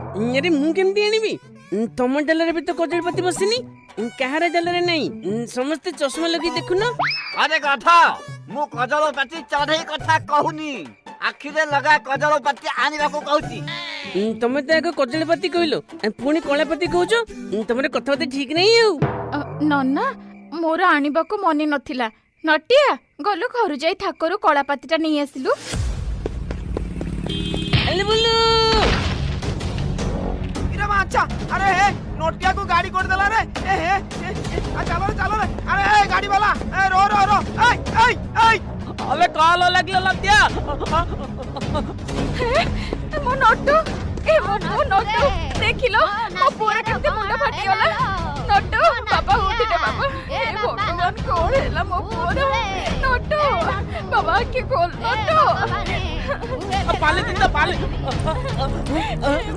अरे मु केमती आनिबी तम डालरे भी तो कजलपति बसिनी कहार डालरे नहीं समस्ते चश्मा लगी देखुन। अरे कथा मु कजलपति चढ़ई कथा कहूनी आखिरे लगा कजलपति आनिबा को कहूची। तमे तो आगे कजलपति कहलो पुणी कलापति कहूचो तमरे कथाबार्ता ठीक नहीं हो। नन्ना मोर आनिबा को मने नथिला नटिया गलु घर जाई ठाकुर कलापतिटा नहीं आसिलु। अरे बोलो अच्छा अरे हे नोटिया को गाड़ी कर देला रे ए चलो रे अरे गाड़ी वाला रो रो रो अबे कॉल लगलो लतिया मो नोटू मो नोटू देखिलो मो पूरा केते मुंडा फाटी गला। नोटू बाबा उठिटे बाबा ए भगवान कोन हैला मो पूरा नोटू बाबा के खोल नोटू पाले दिन पाले